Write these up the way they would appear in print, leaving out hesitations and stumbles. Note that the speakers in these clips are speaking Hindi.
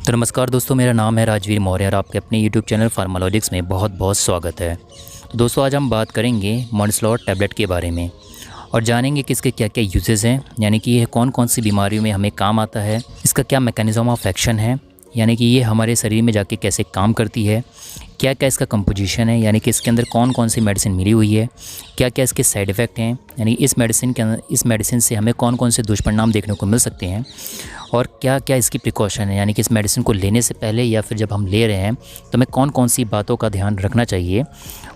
तो नमस्कार दोस्तों, मेरा नाम है राजवीर मौर्य और आपके अपने यूट्यूब चैनल फार्मालॉजिक्स में बहुत बहुत स्वागत है। तो दोस्तों, आज हम बात करेंगे मॉन्स्लॉट टैबलेट के बारे में और जानेंगे कि इसके क्या क्या यूजेस हैं, यानी कि ये कौन कौन सी बीमारियों में हमें काम आता है, इसका क्या मैकेनिज़्म ऑफ एक्शन है, यानी कि ये हमारे शरीर में जाके कैसे काम करती है, क्या क्या इसका कंपोजिशन है, यानी कि इसके अंदर कौन कौन सी मेडिसिन मिली हुई है, क्या क्या इसके साइड इफ़ेक्ट हैं, यानी इस मेडिसिन से हमें कौन कौन से दुष्परिणाम देखने को मिल सकते हैं और क्या क्या इसकी प्रिकॉशन है, यानी कि इस मेडिसिन को लेने से पहले या फिर जब हम ले रहे हैं तो हमें कौन कौन सी बातों का ध्यान रखना चाहिए,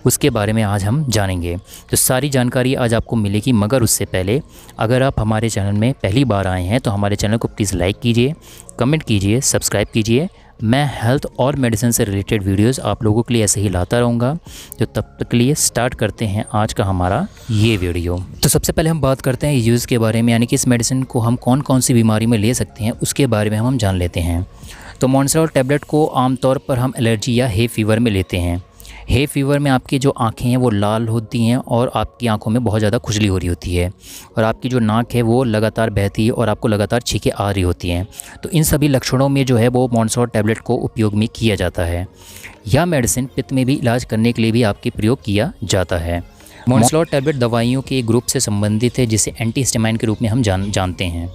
उसके बारे में आज हम जानेंगे। तो सारी जानकारी आज आपको मिलेगी, मगर उससे पहले अगर आप हमारे चैनल में पहली बार आए हैं तो हमारे चैनल को प्लीज़ लाइक कीजिए, कमेंट कीजिए, सब्सक्राइब कीजिए। मैं हेल्थ और मेडिसिन से रिलेटेड वीडियोस आप लोगों के लिए ऐसे ही लाता रहूँगा। तो तब तक के लिए स्टार्ट करते हैं आज का हमारा ये वीडियो। तो सबसे पहले हम बात करते हैं यूज़ के बारे में, यानी कि इस मेडिसिन को हम कौन कौन सी बीमारी में ले सकते हैं उसके बारे में हम जान लेते हैं। तो मॉन्स्लॉट टैबलेट को आमतौर पर हम एलर्जी या हे फीवर में लेते हैं। हे फीवर में आपकी जो आँखें हैं वो लाल होती हैं और आपकी आँखों में बहुत ज़्यादा खुजली हो रही होती है और आपकी जो नाक है वो लगातार बहती है और आपको लगातार छींकें आ रही होती हैं। तो इन सभी लक्षणों में जो है वो मॉन्स्लॉट टैबलेट को उपयोग में किया जाता है। यह मेडिसिन पित्त में भी इलाज करने के लिए भी आपके प्रयोग किया जाता है। मॉन्स्लॉट टैबलेट दवाइयों के एक ग्रुप से संबंधित है जिसे एंटीहिस्टामाइन के रूप में हम जानते हैं।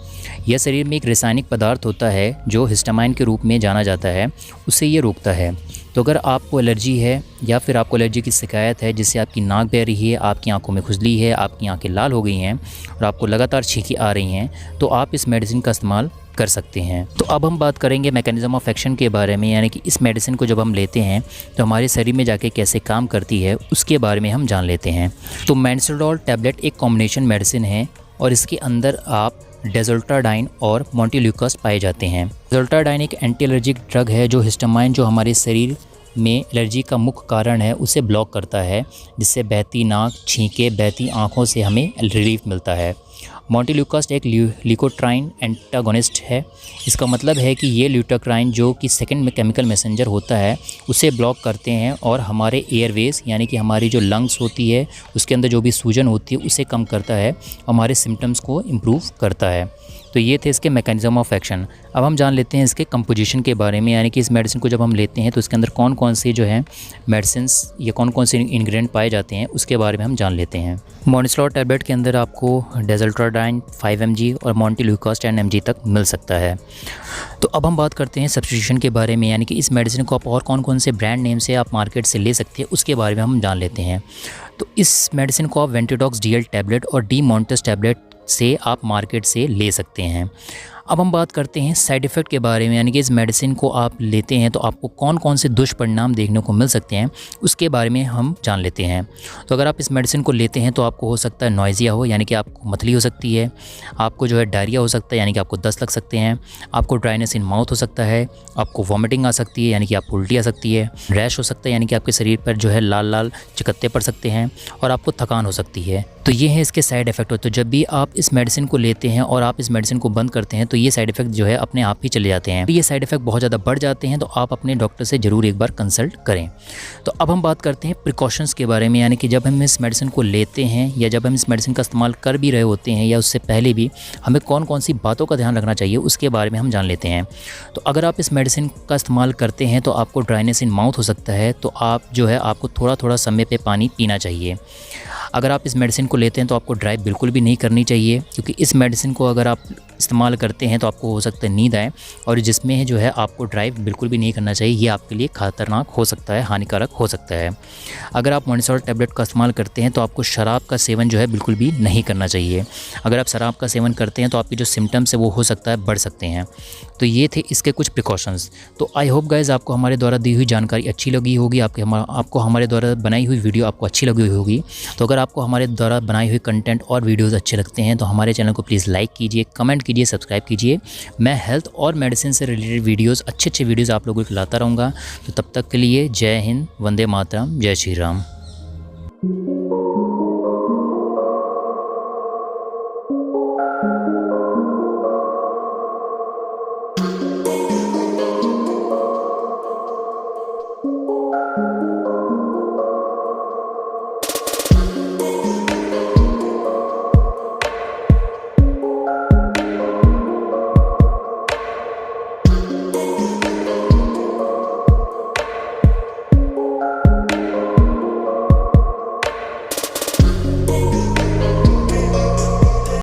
यह शरीर में एक रासायनिक पदार्थ होता है जो हिस्टामाइन के रूप में जाना जाता है, उसे ये रोकता है। तो अगर आपको एलर्जी है या फिर आपको एलर्जी की शिकायत है जिससे आपकी नाक बह रही है, आपकी आंखों में खुजली है, आपकी आंखें लाल हो गई हैं और आपको लगातार छींकें आ रही हैं, तो आप इस मेडिसिन का इस्तेमाल कर सकते हैं। तो अब हम बात करेंगे मैकेनिज़्म ऑफ एक्शन के बारे में, यानी कि इस मेडिसिन को जब हम लेते हैं तो हमारे शरीर में जाके कैसे काम करती है उसके बारे में हम जान लेते हैं। तो मॉन्स्लॉट टैबलेट एक कॉम्बिनेशन मेडिसिन है और इसके अंदर आप डेज़ोल्टाडाइन और मोंटेल्यूकास्ट पाए जाते हैं। डेज़ोल्टाडाइन एक एंटी एलर्जिक ड्रग है जो हिस्टामाइन, जो हमारे शरीर में एलर्जी का मुख्य कारण है, उसे ब्लॉक करता है, जिससे बहती नाक, छींकें, बहती आँखों से हमें रिलीफ मिलता है। मोंटेल्यूकास्ट एक ल्यूकोट्राइन एंटागोनिस्ट है। इसका मतलब है कि ये ल्यूकोट्राइन जो कि सेकंड में केमिकल मैसेंजर होता है उसे ब्लॉक करते हैं और हमारे एयरवेज, यानी कि हमारी जो लंग्स होती है उसके अंदर जो भी सूजन होती है उसे कम करता है, हमारे सिम्टम्स को इम्प्रूव करता है। तो ये थे इसके मैकेनिज़्म ऑफ एक्शन। अब हम जान लेते हैं इसके कंपोजिशन के बारे में, यानी कि इस मेडिसिन को जब हम लेते हैं तो इसके अंदर कौन कौन से जो है मेडिसिन्स या कौन कौन से इंग्रेडिएंट पाए जाते हैं उसके बारे में हम जान लेते हैं। मॉन्स्लॉट टैबलेट के अंदर आपको डेज़ोल्टाडाइन 5 mg और मोंटेल्यूकास्ट 10 mg तक मिल सकता है। तो अब हम बात करते हैं सब्स्टिट्यूशन के बारे में, यानी कि इस मेडिसिन को आप और कौन कौन से ब्रांड नेम से आप मार्केट से ले सकते हैं उसके बारे में हम जान लेते हैं। तो इस मेडिसिन को आप वेंटिडॉक्स DL टैबलेट और डी-मॉन्टस टैबलेट से आप मार्केट से ले सकते हैं। अब हम बात करते हैं साइड इफ़ेक्ट के बारे में, यानी कि इस मेडिसिन को आप लेते हैं तो आपको कौन कौन से दुष्परिणाम देखने को मिल सकते हैं उसके बारे में हम जान लेते हैं। तो अगर आप इस मेडिसिन को लेते हैं तो आपको हो सकता है नॉइज़िया हो, यानी कि आपको मतली हो सकती है, आपको जो है डायरिया हो सकता है, यानी कि आपको दस्त लग सकते हैं, आपको ड्राइनेस इन माउथ हो सकता है, आपको वॉमिटिंग आ सकती है, यानी कि आपको उल्टी आ सकती है, रैश हो सकता है, यानी कि आपके शरीर पर जो है लाल लाल चिकत्ते पड़ सकते हैं और आपको थकान हो सकती है। तो ये है इसके साइड इफ़ेक्ट। तो जब भी आप इस मेडिसिन को लेते हैं और आप इस मेडिसिन को बंद करते हैं तो ये साइड इफ़ेक्ट जो है अपने आप ही चले जाते हैं। तो ये साइड इफ़ेक्ट बहुत ज़्यादा बढ़ जाते हैं तो आप अपने डॉक्टर से ज़रूर एक बार कंसल्ट करें। तो अब हम बात करते हैं प्रिकॉशंस के बारे में, यानी कि जब हम इस मेडिसिन को लेते हैं या जब हम इस मेडिसिन का इस्तेमाल कर भी रहे होते हैं या उससे पहले भी हमें कौन कौन सी बातों का ध्यान रखना चाहिए उसके बारे में हम जान लेते हैं। तो अगर आप इस मेडिसिन का इस्तेमाल करते हैं तो आपको ड्राइनेस इन माउथ हो सकता है, तो आप जो है आपको थोड़ा थोड़ा समय पे पानी पीना चाहिए। अगर आप इस मेडिसिन को लेते हैं तो आपको ड्राइव बिल्कुल भी नहीं करनी चाहिए, क्योंकि इस मेडिसिन को अगर आप इस्तेमाल करते हैं तो आपको हो सकता है नींद आए, और जिसमें जो है आपको ड्राइव बिल्कुल भी नहीं करना चाहिए। ये आपके लिए खतरनाक हो सकता है, हानिकारक हो सकता है। अगर आप मॉन्स्लॉट टैबलेट का इस्तेमाल करते हैं तो आपको शराब का सेवन जो है बिल्कुल भी नहीं करना चाहिए। अगर आप शराब का सेवन करते हैं तो आपके जो सिम्टम्स है वो हो सकता है बढ़ सकते हैं। तो ये थे इसके कुछ प्रिकॉशंस। तो आई होप गाइज़ आपको हमारे द्वारा दी हुई जानकारी अच्छी लगी होगी, आपको हमारे द्वारा बनाई हुई वीडियो आपको अच्छी लगी होगी। तो अगर आपको हमारे द्वारा बनाई हुई कंटेंट और वीडियोज़ अच्छे लगते हैं तो हमारे चैनल को प्लीज़ लाइक कीजिए, कमेंट कीजिए, सब्सक्राइब कीजिए। मैं हेल्थ और मेडिसिन से रिलेटेड वीडियोज़, अच्छे वीडियोज़ आप लोगों को लाता रहूँगा। तो तब तक के लिए जय हिंद, वंदे मातरम, जय श्री राम। है।